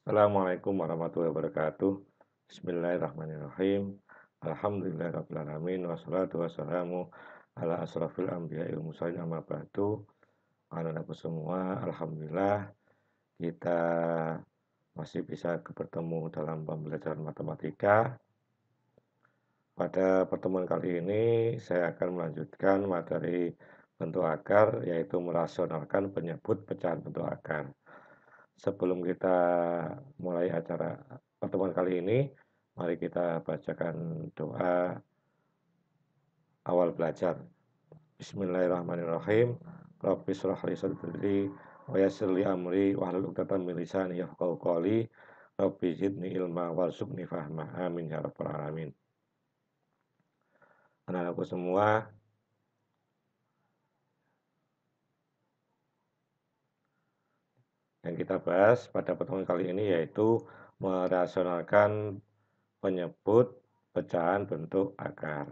Assalamualaikum warahmatullahi wabarakatuh. Bismillahirrahmanirrahim. Alhamdulillahirabbil alamin wassalatu wassalamu ala asrofil anbiya'i wal mursalin amma ba'du. Anak-anakku semua, alhamdulillah kita masih bisa bertemu dalam pembelajaran matematika. Pada pertemuan kali ini saya akan melanjutkan materi bentuk akar, yaitu merasionalkan penyebut pecahan bentuk akar. Sebelum kita mulai acara pertemuan kali ini, mari kita bacakan doa awal belajar. Bismillahirrahmanirrahim. Rabbi shrah li sadri wa yassir li amri wahlul 'uqdatam min lisani yafqahu qawli. Rabbi zidni ilma warzuqni fahma. Amin ya rabbal alamin. Anak-anakku semua, yang kita bahas pada pertemuan kali ini yaitu merasionalkan penyebut pecahan bentuk akar.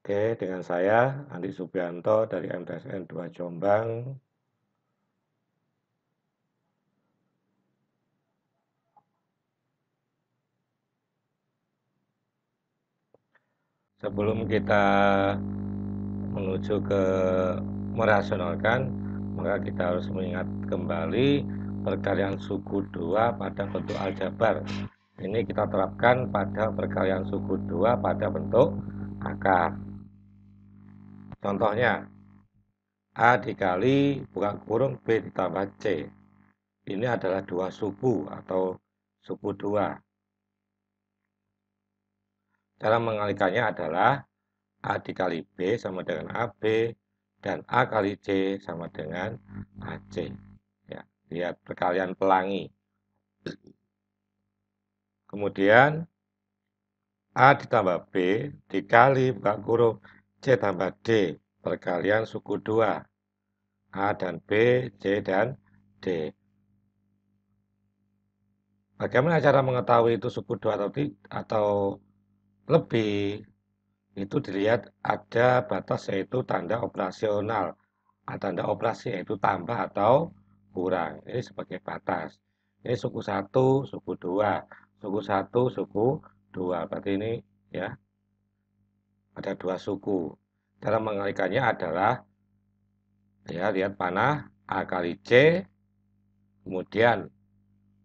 Oke, dengan saya Andi Subianto dari MTSN 2 Jombang. Sebelum kita menuju ke merasionalkan, maka kita harus mengingat kembali perkalian suku 2 pada bentuk aljabar. Ini kita terapkan pada perkalian suku 2 pada bentuk akar. Contohnya, A dikali buka kurung B ditambah C. Ini adalah dua suku atau suku 2. Cara mengalikannya adalah A dikali B sama dengan AB, dan A kali C sama dengan AC. Ya, lihat perkalian pelangi. Kemudian A ditambah B dikali buka kurung C tambah D, perkalian suku 2. A dan B, C dan D. Bagaimana cara mengetahui itu suku 2 atau lebih? Itu dilihat ada batas yaitu tanda operasional. Tanda operasi yaitu tambah atau kurang. Ini sebagai batas. Ini suku 1, suku 2, suku 1, suku 2. Berarti ini ya ada dua suku. Cara mengalikannya adalah ya lihat panah A kali C, kemudian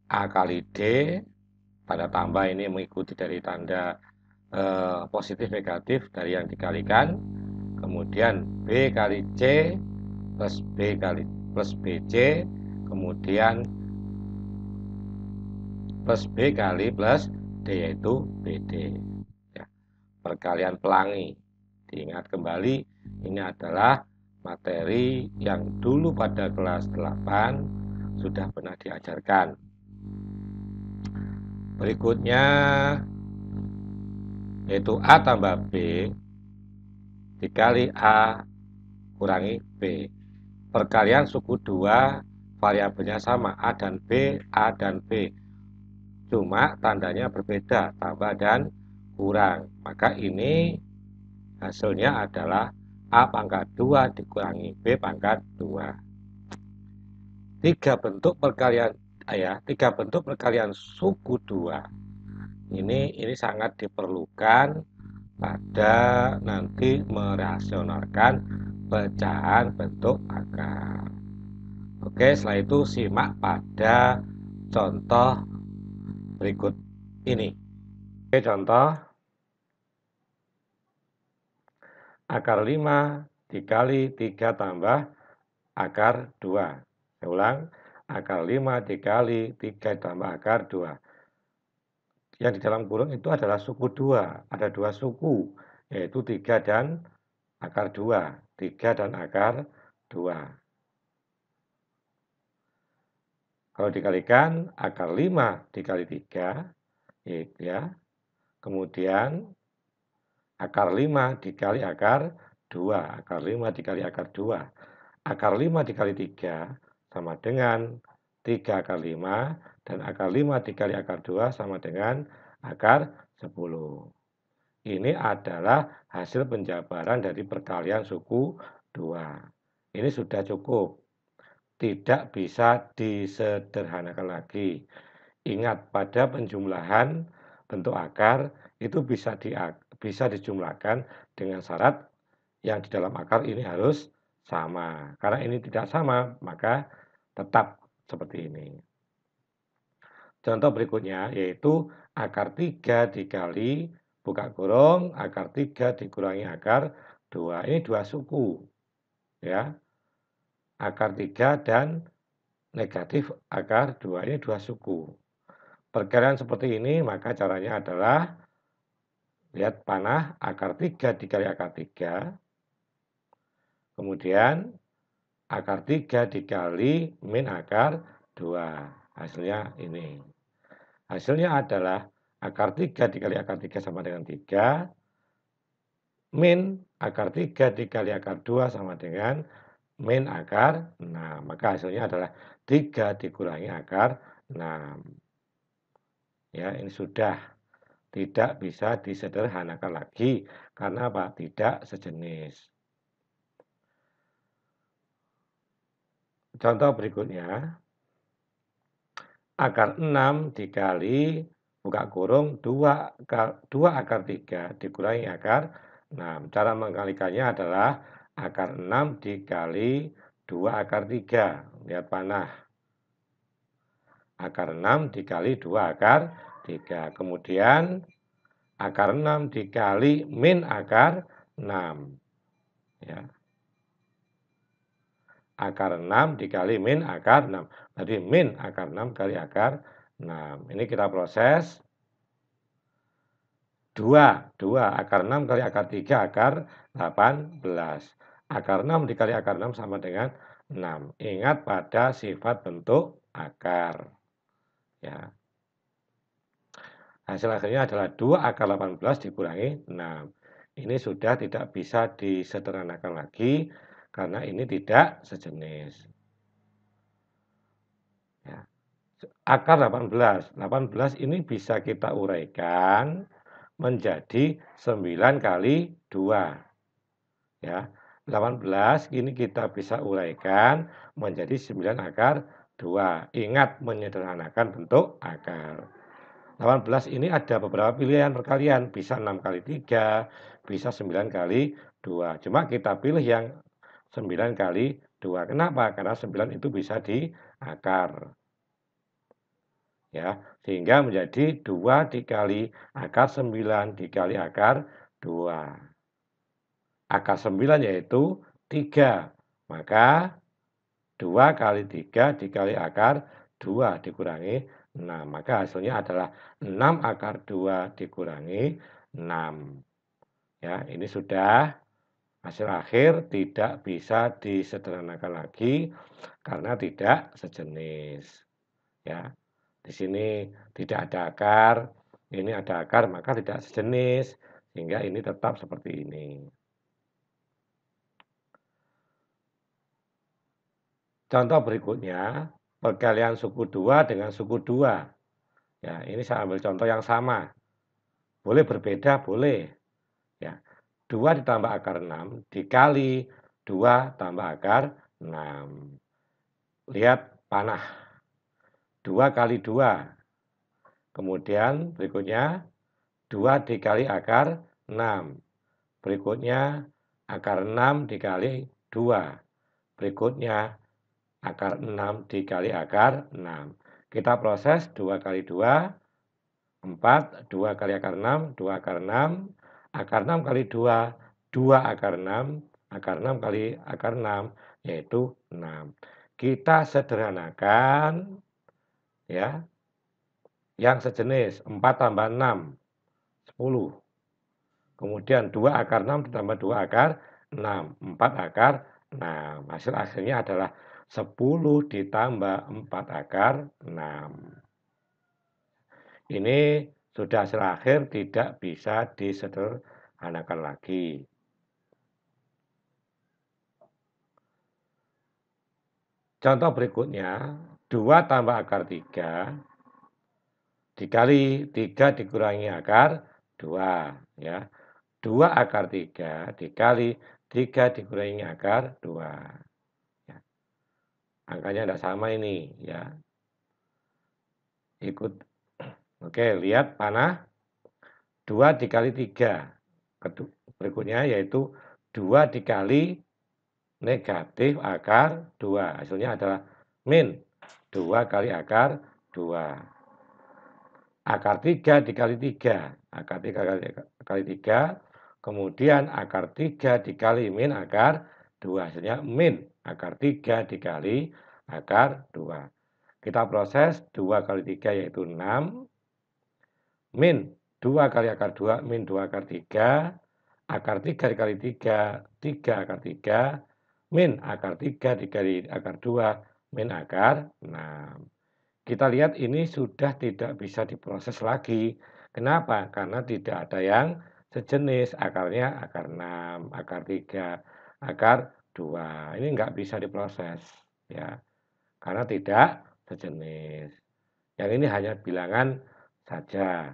A kali D, tanda tambah ini mengikuti dari tanda positif negatif dari yang dikalikan. Kemudian B kali C plus B kali plus BC, kemudian plus B kali plus D yaitu BD. Ya, perkalian pelangi. Diingat kembali, ini adalah materi yang dulu pada kelas 8 sudah pernah diajarkan. Berikutnya yaitu A tambah B dikali A kurangi B. Perkalian suku 2 variabelnya sama, A dan B, A dan B. Cuma tandanya berbeda, tambah dan kurang. Maka ini hasilnya adalah A pangkat 2 dikurangi B pangkat 2. Tiga bentuk perkalian suku 2. Ini sangat diperlukan pada nanti merasionalkan pecahan bentuk akar. Oke, setelah itu simak pada contoh berikut ini. Oke, contoh akar 5 dikali 3 tambah akar 2. Saya ulang, akar 5 dikali 3 tambah akar 2. Yang di dalam kurung itu adalah suku 2. Ada dua suku, yaitu 3 dan akar 2. 3 dan akar 2. Kalau dikalikan, akar 5 dikali 3, ya. Kemudian akar 5 dikali akar 2. Akar 5 dikali akar 2. Akar 5 dikali 3 sama dengan 3 akar 5, dan akar 5 dikali akar 2 sama dengan akar 10. Ini adalah hasil penjabaran dari perkalian suku 2. Ini sudah cukup. tidak bisa disederhanakan lagi. Ingat, pada penjumlahan bentuk akar itu bisa dijumlahkan dengan syarat yang di dalam akar ini harus sama. Karena ini tidak sama, maka tetap seperti ini. Contoh berikutnya yaitu akar 3 dikali buka kurung akar 3 dikurangi akar 2. Ini dua suku, ya. Akar 3 dan negatif akar 2 ini dua suku. Perkalian seperti ini maka caranya adalah lihat panah akar 3 dikali akar 3. Kemudian akar 3 dikali min akar 2. Hasilnya ini. Hasilnya adalah akar 3 dikali akar 3 sama dengan 3. Min akar 3 dikali akar 2 sama dengan min akar 6. Maka hasilnya adalah 3 dikurangi akar 6. Ya, ini sudah tidak bisa disederhanakan lagi. Karena apa? Tidak sejenis. Contoh berikutnya. Akar 6 dikali buka kurung 2 akar 3 dikurangi akar 6. Cara mengkalikannya adalah akar 6 dikali 2 akar 3. Lihat panah. Akar 6 dikali 2 akar 3. Kemudian akar 6 dikali min akar 6. Ya. Akar 6 dikali min akar 6. Jadi min akar 6 kali akar 6. Ini kita proses. 2 akar 6 kali akar 3 akar 18. Akar 6 dikali akar 6 sama dengan 6. Ingat pada sifat bentuk akar. Ya. Hasil akhirnya adalah 2 akar 18 dikurangi 6. Ini sudah tidak bisa disederhanakan lagi karena ini tidak sejenis. Ya. Akar 18. 18 ini bisa kita uraikan menjadi 9 kali 2. Ya, 18 ini kita bisa uraikan menjadi 9 akar 2. Ingat menyederhanakan bentuk akar. 18 ini ada beberapa pilihan perkalian, bisa 6 kali 3, bisa 9 kali 2. Cuma kita pilih yang 9 kali 2. Kenapa? Karena 9 itu bisa di akar. Ya, sehingga menjadi 2 dikali akar 9 dikali akar 2. Akar 9 yaitu 3. Maka 2 kali 3 dikali akar 2 dikurangi 6. Maka hasilnya adalah 6 akar 2 dikurangi 6. Ya, ini sudah hasil akhir tidak bisa disederhanakan lagi karena tidak sejenis. Ya. Di sini tidak ada akar, ini ada akar, maka tidak sejenis, sehingga ini tetap seperti ini. Contoh berikutnya, perkalian suku 2 dengan suku 2. Ya, ini saya ambil contoh yang sama. Boleh berbeda, boleh. Ya, 2 ditambah akar 6 dikali 2 tambah akar 6. Lihat panah. 2 kali 2. Kemudian berikutnya 2 dikali akar 6. Berikutnya akar 6 dikali 2. Berikutnya akar 6 dikali akar 6. Kita proses 2 kali 2, 4. 2 kali akar 6, 2 akar 6. Akar 6 kali 2, 2 akar 6. Akar 6 kali akar 6, yaitu 6. Kita sederhanakan, ya, yang sejenis 4 tambah 6, 10. Kemudian 2 akar 6 ditambah 2 akar 6, 4 akar 6. Hasil akhirnya adalah 10 ditambah 4 akar 6. Ini sudah hasil akhir tidak bisa disederhanakan lagi. Contoh berikutnya, 2 tambah akar 3 dikali 3 dikurangi akar 2. Ya. 2 akar 3 dikali 3 dikurangi akar 2. Ya. Angkanya tidak sama ini ya. Ikut. Oke, lihat panah 2 dikali 3. Berikutnya yaitu 2 dikali negatif akar 2. Hasilnya adalah min 2 kali akar 2. Akar 3 dikali 3. Akar 3 kali 3. Kemudian akar 3 dikali min akar 2. Hasilnya min akar 3 dikali akar 2. Kita proses 2 kali 3 yaitu 6. Min 2 kali akar 2 min 2 akar 3. Akar 3 dikali 3, 3 akar 3. Min akar 3 dikali akar 2 min akar 6. Kita lihat ini sudah tidak bisa diproses lagi. Kenapa? Karena tidak ada yang sejenis. Akarnya akar 6, akar 3, akar 2. Ini enggak bisa diproses ya. Karena tidak sejenis. Yang ini hanya bilangan saja.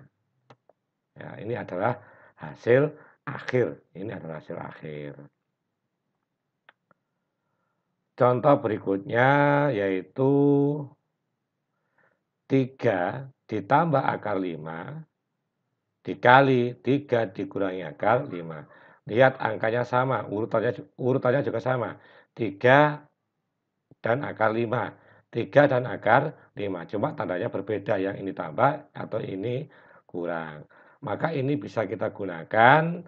Ya, ini adalah hasil akhir. Ini adalah hasil akhir. Contoh berikutnya yaitu 3 ditambah akar 5 dikali 3 dikurangi akar 5. Lihat angkanya sama, urutannya juga sama. 3 dan akar 5. 3 dan akar 5. Cuma tandanya berbeda, yang ini tambah atau ini kurang. Maka ini bisa kita gunakan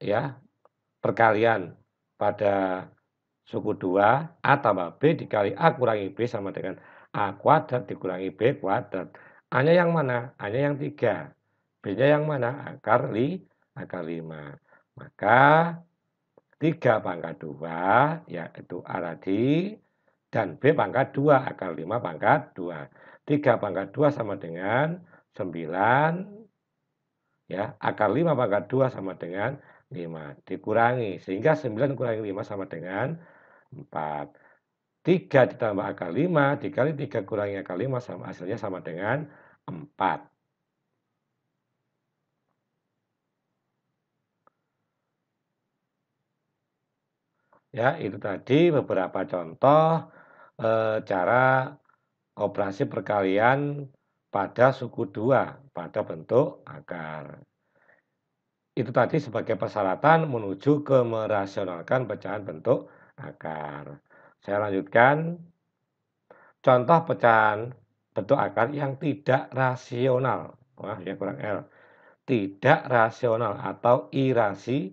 ya perkalian pada suku 2, A tambah B dikali A kurangi B sama dengan A kuadrat dikurangi B kuadrat. A-nya yang mana? A-nya yang 3. B-nya yang mana? Akar 5. Maka 3 pangkat 2, yaitu A tadi, dan B pangkat 2, akar 5 pangkat 2. 3 pangkat 2 sama dengan 9, ya, akar 5 pangkat 2 sama dengan 5. Dikurangi, sehingga 9 kurangi 5 sama dengan 4. 3 ditambah akar 5 dikali 3 kurangi akar 5 sama hasilnya sama dengan 4. Ya, itu tadi beberapa contoh cara operasi perkalian pada suku 2 pada bentuk akar. Itu tadi sebagai persyaratan menuju ke merasionalkan pecahan bentuk akar. Saya lanjutkan. Contoh pecahan bentuk akar yang tidak rasional. Wah, ya kurang L. Tidak rasional atau irasional.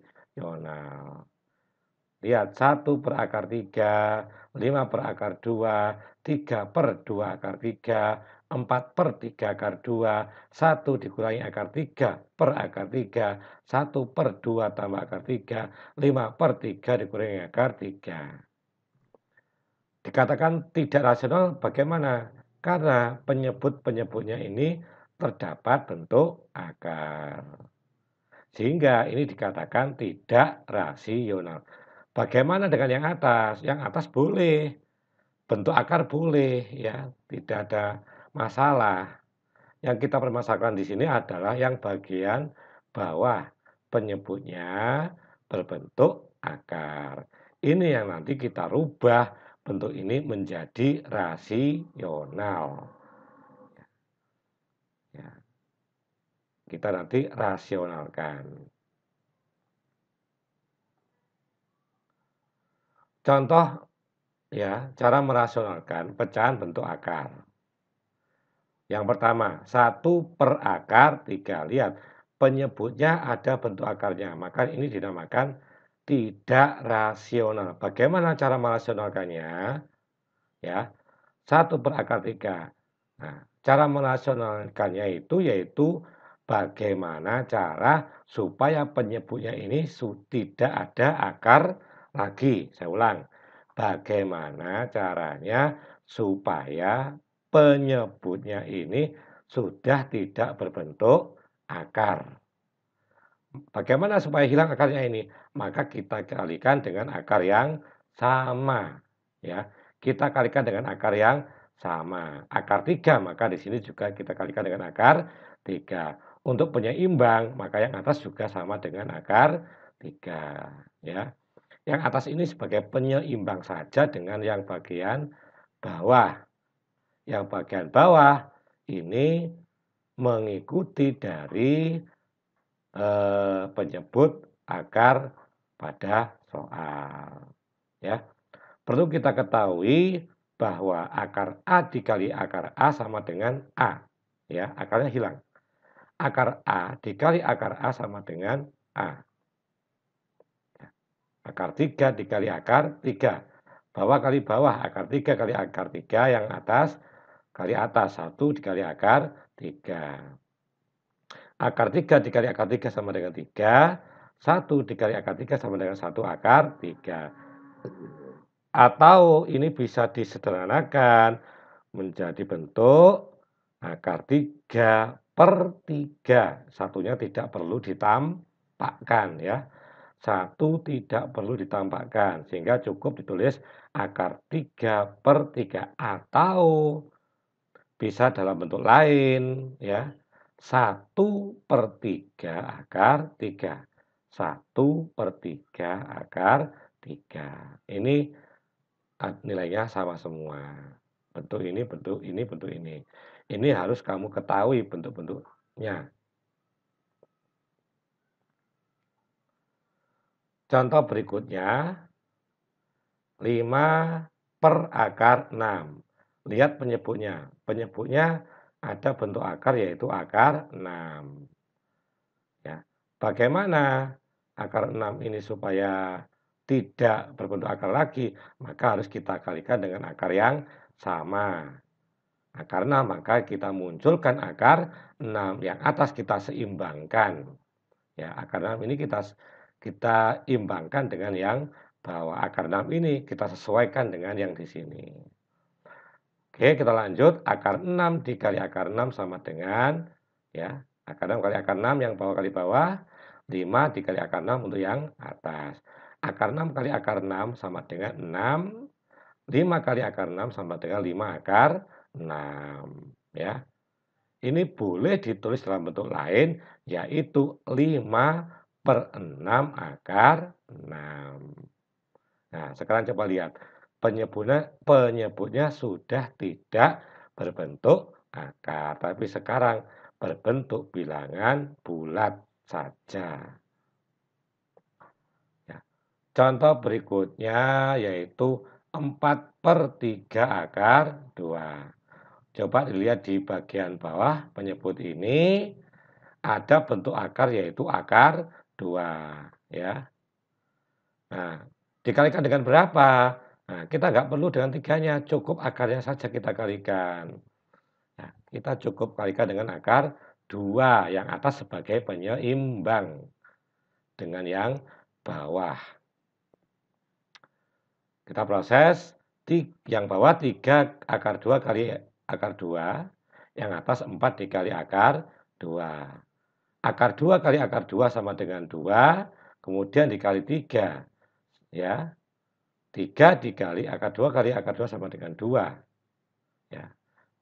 Lihat, 1 per akar 3, 5 per akar 2, 3 per 2 akar 3, 4 per 3 akar 2, 1 dikurangi akar 3 per akar 3, 1 per 2 tambah akar 3, 5 per 3 dikurangi akar 3. Dikatakan tidak rasional bagaimana? Karena penyebut-penyebutnya ini terdapat bentuk akar. Sehingga ini dikatakan tidak rasional. Bagaimana dengan yang atas? Yang atas boleh, bentuk akar boleh, ya, tidak ada masalah. Yang kita permasalahkan di sini adalah yang bagian bawah, penyebutnya berbentuk akar. Ini yang nanti kita rubah bentuk ini menjadi rasional. Ya, kita nanti rasionalkan. Contoh ya, cara merasionalkan pecahan bentuk akar. Yang pertama, 1 per akar 3. Lihat, penyebutnya ada bentuk akarnya. Maka ini dinamakan tidak rasional. Bagaimana cara merasionalkannya? Ya, 1 per akar 3. Nah, cara merasionalkannya itu yaitu bagaimana cara supaya penyebutnya ini tidak ada akar lagi. Saya ulang. Bagaimana caranya supaya penyebutnya ini sudah tidak berbentuk akar. Bagaimana supaya hilang akarnya ini? Maka kita kalikan dengan akar yang sama. Ya, kita kalikan dengan akar yang sama. Akar 3, maka di sini juga kita kalikan dengan akar 3. Untuk penyeimbang, maka yang atas juga sama dengan akar 3. Ya. Yang atas ini sebagai penyeimbang saja dengan yang bagian bawah. Yang bagian bawah ini mengikuti dari penyebut akar pada soal. Ya, perlu kita ketahui bahwa akar A dikali akar A sama dengan A. Ya, akarnya hilang. Akar A dikali akar A sama dengan A. Akar 3 dikali akar 3. Bawah kali bawah, akar 3 kali akar 3, yang atas kali atas, 1 dikali akar 3. Akar 3 dikali akar 3 sama dengan 3, 1 dikali akar 3 sama dengan 1 akar 3. Atau ini bisa disederhanakan menjadi bentuk akar 3 per 3. Satunya tidak perlu ditampakkan ya. 1 tidak perlu ditampakkan, sehingga cukup ditulis akar 3 per 3, atau bisa dalam bentuk lain ya. 1 per 3 akar 3. 1 per 3 akar 3. Ini nilainya sama semua. Bentuk ini, bentuk ini, bentuk ini. Ini harus kamu ketahui bentuk-bentuknya. Contoh berikutnya, 5 per akar 6. Lihat penyebutnya. Penyebutnya ada bentuk akar, yaitu akar 6. Ya. Bagaimana akar 6 ini supaya tidak berbentuk akar lagi? Maka harus kita kalikan dengan akar yang sama. Akar 6, maka kita munculkan akar 6. Yang atas kita seimbangkan. Ya, akar 6 ini kita imbangkan dengan yang bawah. Akar 6 ini kita sesuaikan dengan yang di sini. Oke, kita lanjut. Akar 6 dikali akar 6 sama dengan ya, akar 6 kali akar 6 yang bawah kali bawah, 5 dikali akar 6 untuk yang atas. Akar 6 kali akar 6 sama dengan 6, 5 kali akar 6 sama dengan 5 akar 6 ya. Ini boleh ditulis dalam bentuk lain, yaitu 5 per 6 akar 6. Nah, sekarang coba lihat. Penyebutnya sudah tidak berbentuk akar, tapi sekarang berbentuk bilangan bulat saja. Ya. Contoh berikutnya yaitu 4 per 3 akar 2. Coba dilihat di bagian bawah penyebut ini ada bentuk akar, yaitu akar 2 ya. Nah, dikalikan dengan berapa? Nah, kita nggak perlu dengan 3-nya, cukup akarnya saja kita kalikan. Nah, kita cukup kalikan dengan akar 2 yang atas sebagai penyeimbang dengan yang bawah. Kita proses, yang bawah 3 akar 2 kali akar 2, yang atas 4 dikali akar 2. Akar 2 kali akar 2 sama dengan 2, kemudian dikali 3. Ya, 3 dikali akar 2 kali akar 2 sama dengan 2. Ya,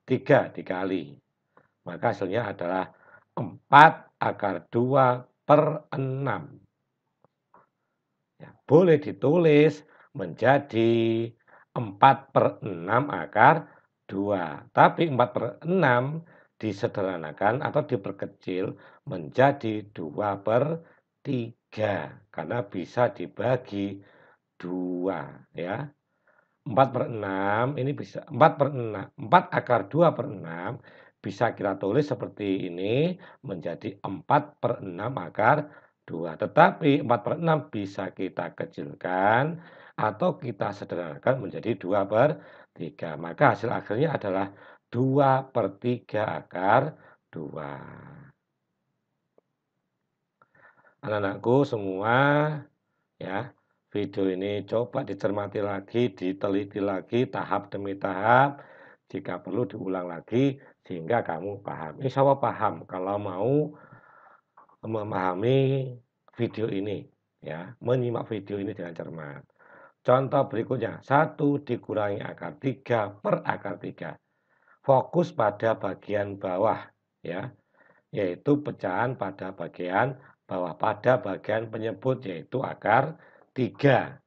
3 dikali. Maka hasilnya adalah 4 akar 2 per 6. Ya, boleh ditulis menjadi 4 per 6 akar 2. Tapi 4 per 6 disederhanakan atau diperkecil menjadi 2 per 3. Karena bisa dibagi 2 ya. 4 per 6 ini bisa 4 per 6, 4 akar 2 per 6 bisa kita tulis seperti ini menjadi 4 per 6 akar 2. Tetapi 4 per 6 bisa kita kecilkan atau kita sederhanakan menjadi 2 per 3. Maka hasil akhirnya adalah 2 per 3 akar 2. Anak-anakku semua ya, video ini coba dicermati lagi, diteliti lagi tahap demi tahap. Jika perlu diulang lagi sehingga kamu paham. Insya Allah paham kalau mau memahami video ini ya, menyimak video ini dengan cermat. Contoh berikutnya, 1 dikurangi akar 3 per akar 3. Fokus pada bagian bawah ya, yaitu pecahan pada bagian bawah pada bagian penyebut, yaitu akar 3.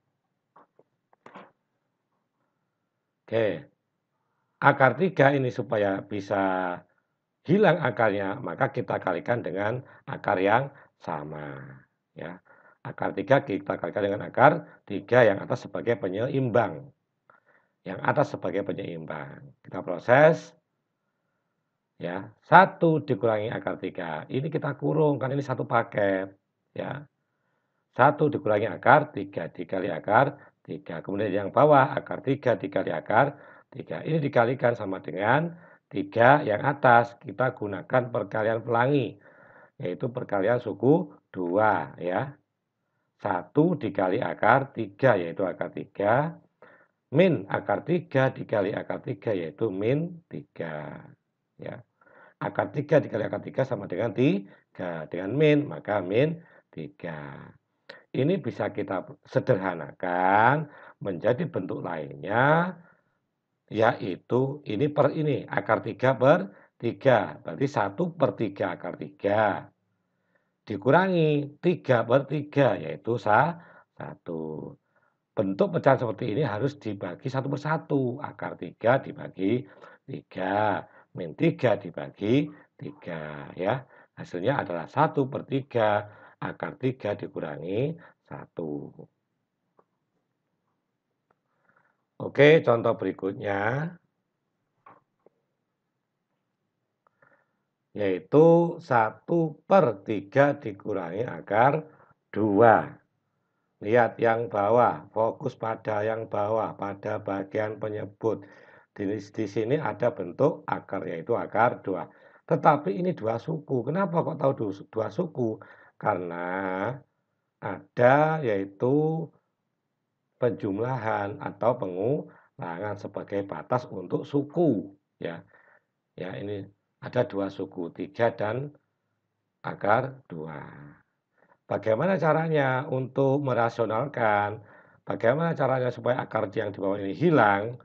Oke, akar 3 ini supaya bisa hilang akarnya, maka kita kalikan dengan akar yang sama. Ya. Akar 3 kita kalikan dengan akar 3 yang atas sebagai penyeimbang. Yang atas sebagai penyeimbang. Kita proses. Ya, 1 dikurangi akar 3. Ini kita kurung, kan ini satu paket. Ya, 1 dikurangi akar 3 dikali akar 3. Kemudian yang bawah akar 3 dikali akar 3. Ini dikalikan sama dengan 3 yang atas. Kita gunakan perkalian pelangi, yaitu perkalian suku 2 ya. 1 dikali akar 3 yaitu akar 3. Min akar 3 dikali akar 3 yaitu min 3. Ya. Akar 3 dikali akar 3 sama dengan 3. Dengan min, maka min 3. Ini bisa kita sederhanakan menjadi bentuk lainnya, yaitu ini per ini, akar 3 per 3. Berarti 1 per 3 akar 3. Dikurangi 3 per 3, yaitu 1. Bentuk pecahan seperti ini harus dibagi 1 per 1. Akar 3 dibagi 3. Min 3 dibagi 3. Ya. Hasilnya adalah 1 per 3. Akar 3 dikurangi 1. Oke, contoh berikutnya yaitu 1 per 3 dikurangi akar 2. Lihat yang bawah, fokus pada yang bawah, pada bagian penyebut. Di sini ada bentuk akar, yaitu akar 2. Tetapi ini dua suku. Kenapa kok tahu dua suku? Karena ada yaitu penjumlahan atau pengulangan sebagai batas untuk suku. Ya, ya ini ada dua suku, 3 dan akar 2. Bagaimana caranya untuk merasionalkan? Bagaimana caranya supaya akar yang di bawah ini hilang?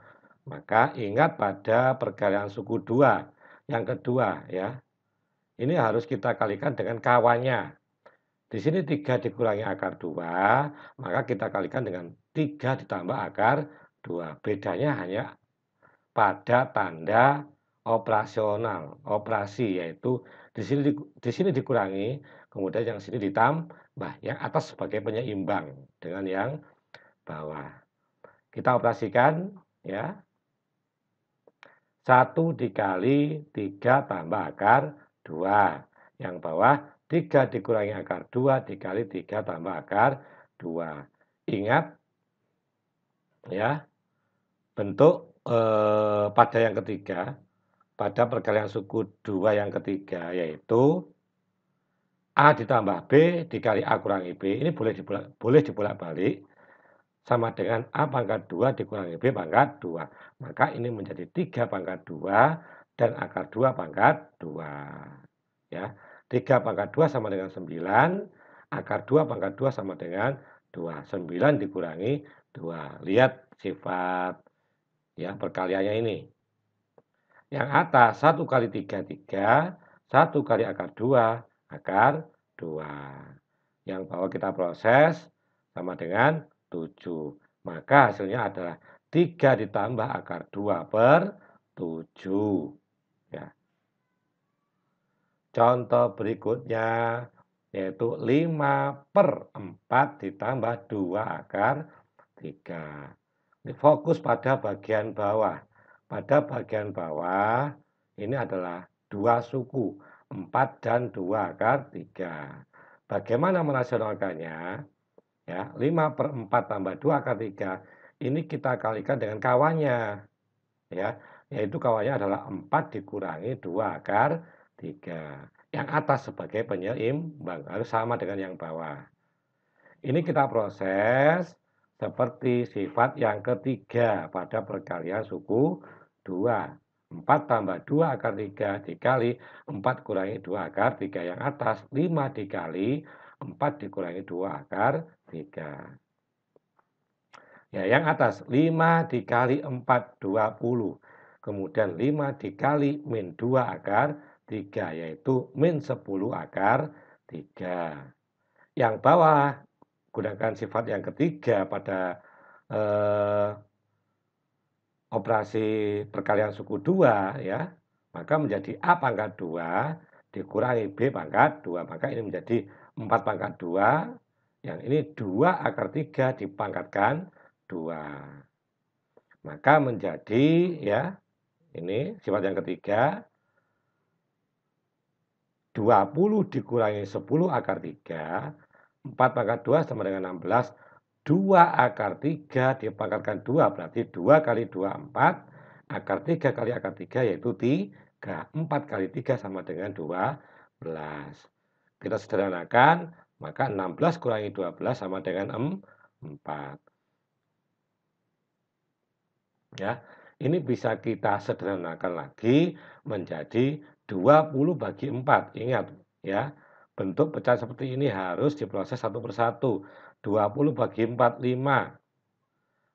Maka ingat pada perkalian suku 2 yang kedua ya. Ini harus kita kalikan dengan kawannya. Di sini 3 dikurangi akar 2, maka kita kalikan dengan 3 ditambah akar 2. Bedanya hanya pada tanda operasional, operasi, yaitu di sini dikurangi, kemudian yang sini ditambah, yang atas sebagai penyeimbang dengan yang bawah. Kita operasikan ya. 1 dikali 3 tambah akar 2. Yang bawah 3 dikurangi akar 2 dikali 3 tambah akar 2. Ingat ya, bentuk pada yang ketiga, pada perkalian suku 2 yang ketiga, yaitu A ditambah B dikali A kurangi B. Ini boleh dibolak-balik sama dengan A pangkat 2 dikurangi B pangkat 2. Maka ini menjadi 3 pangkat 2 dan akar 2 pangkat 2. Ya, 3 pangkat 2 sama dengan 9, akar 2 pangkat 2 sama dengan 2. 9 dikurangi 2. Lihat sifat ya perkaliannya ini. Yang atas 1 kali 3, 3. 1 kali akar 2, akar 2. Yang bawah kita proses sama dengan 7. Maka hasilnya adalah 3 ditambah akar 2 per 7. Ya. Contoh berikutnya yaitu 5 per 4 ditambah 2 akar 3. Ini fokus pada bagian bawah. Pada bagian bawah ini adalah dua suku, 4 dan 2 akar 3. Bagaimana merasionalkannya? Ya, 5 per 4 tambah 2 akar 3. Ini kita kalikan dengan kawannya. Ya, yaitu kawannya adalah 4 dikurangi 2 akar 3. Yang atas sebagai penyeimbang harus sama dengan yang bawah. Ini kita proses seperti sifat yang ketiga pada perkalian suku 2. 4 tambah 2 akar 3 dikali 4 kurangi 2 akar 3 yang atas. 5 dikali 4 dikurangi 2 akar 3. Ya, yang atas 5 dikali 4, 20. Kemudian 5 dikali min 2 akar 3, yaitu min 10 akar 3. Yang bawah, gunakan sifat yang ketiga pada operasi perkalian suku 2 ya, maka menjadi A pangkat 2 dikurangi B pangkat 2. Maka ini menjadi 4 pangkat 2, yang ini 2 akar 3 dipangkatkan 2. Maka menjadi ya, ini sifat yang ketiga, 20 dikurangi 10 akar 3, 4 pangkat 2 sama dengan 16, 2 akar 3 dipangkatkan 2, berarti 2 kali 2, 4, akar 3 kali akar 3 yaitu 3, 4 kali 3 sama dengan 12. Kita sederhanakan, maka 16 kurangi 12 sama dengan 4. Ya, ini bisa kita sederhanakan lagi menjadi 20 bagi 4. Ingat ya, bentuk pecahan seperti ini harus diproses satu persatu. 20 bagi 4, 5.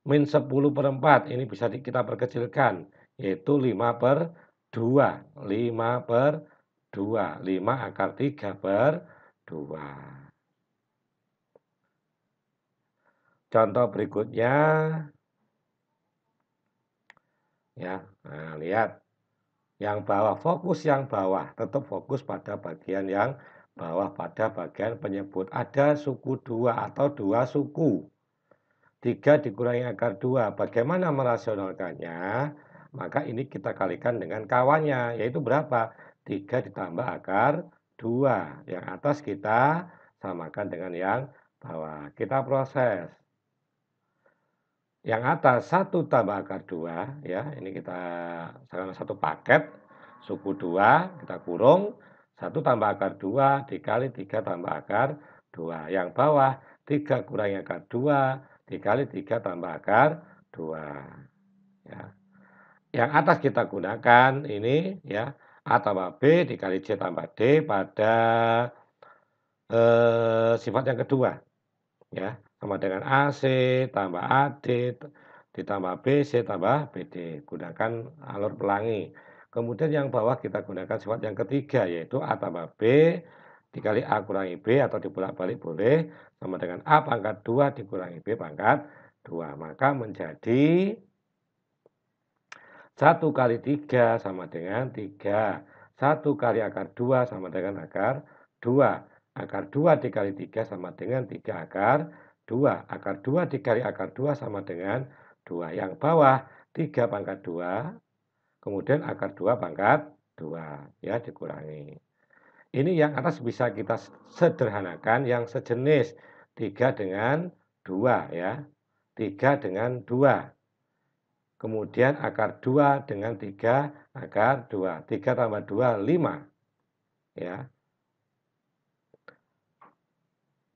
Min 10 per 4, ini bisa kita perkecilkan, yaitu 5 per 2. 5 per 2. 5 akar 3 per 2. Contoh berikutnya, ya, nah, lihat. Yang bawah, fokus yang bawah, tetap fokus pada bagian yang bawah, pada bagian penyebut. Ada suku 2 atau 2 suku. 3 dikurangi akar 2. Bagaimana merasionalkannya? Maka ini kita kalikan dengan kawannya, yaitu berapa? 3 ditambah akar 2. Yang atas kita samakan dengan yang bawah. Kita proses. Yang atas 1 tambah akar 2, ya, ini kita sekarang satu paket, suku 2, kita kurung, 1 tambah akar 2 dikali 3 tambah akar 2. Yang bawah 3 kurangi akar 2 dikali 3 tambah akar 2. Ya. Yang atas kita gunakan ini ya, A tambah B dikali C tambah D pada sifat yang kedua. Ya, sama dengan AC tambah AD ditambah BC tambah BD. Gunakan alur pelangi. Kemudian yang bawah kita gunakan sifat yang ketiga, yaitu A tambah B dikali A kurangi B atau dibolak-balik boleh, sama dengan A pangkat 2 dikurangi B pangkat 2. Maka menjadi 1 kali 3 sama dengan 3. 1 kali akar 2 sama dengan akar 2. Akar 2 dikali 3 sama dengan 3 akar 2. Akar 2 dikali akar 2 sama dengan 2. Yang bawah 3 pangkat 2. Kemudian akar 2 pangkat 2. Ya, dikurangi. Ini yang atas bisa kita sederhanakan yang sejenis. 3 dengan 2 ya. 3 dengan 2. Kemudian akar 2 dengan 3 akar 2. 3 tambah 2, 5. Ya.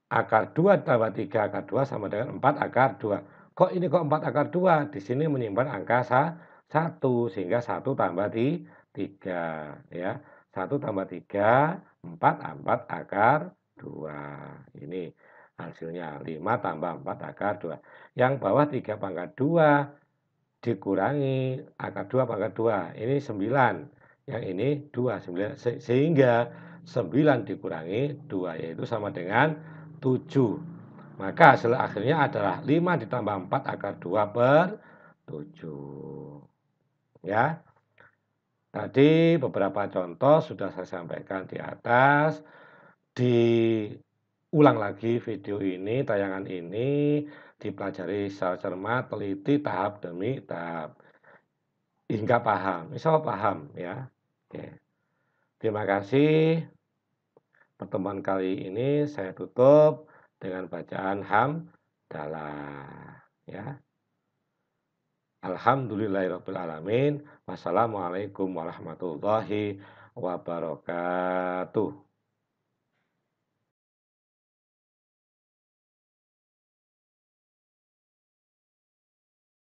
Akar 2 tambah 3 akar 2 sama dengan 4 akar 2. Kok ini kok 4 akar 2? Di sini menyimpan angka 1, sehingga 1 tambah 3. Ya. 1 tambah 3, 4 akar 2. Ini hasilnya 5 tambah 4 akar 2. Yang bawah 3 pangkat 2 dikurangi akar 2 pangkat 2. Ini 9. Yang ini 2. 9. Sehingga 9 dikurangi 2, yaitu sama dengan 7. Maka hasil akhirnya adalah 5 ditambah 4 akar 2 per 7. Ya. Tadi beberapa contoh sudah saya sampaikan di atas. Diulang lagi video ini, tayangan ini, dipelajari secara cermat, teliti, tahap demi tahap. Hingga paham, insya Allah paham ya. Oke. Terima kasih. Pertemuan kali ini saya tutup dengan bacaan hamdalah ya. Alhamdulillahirabbil alamin. Wassalamualaikum warahmatullahi wabarakatuh.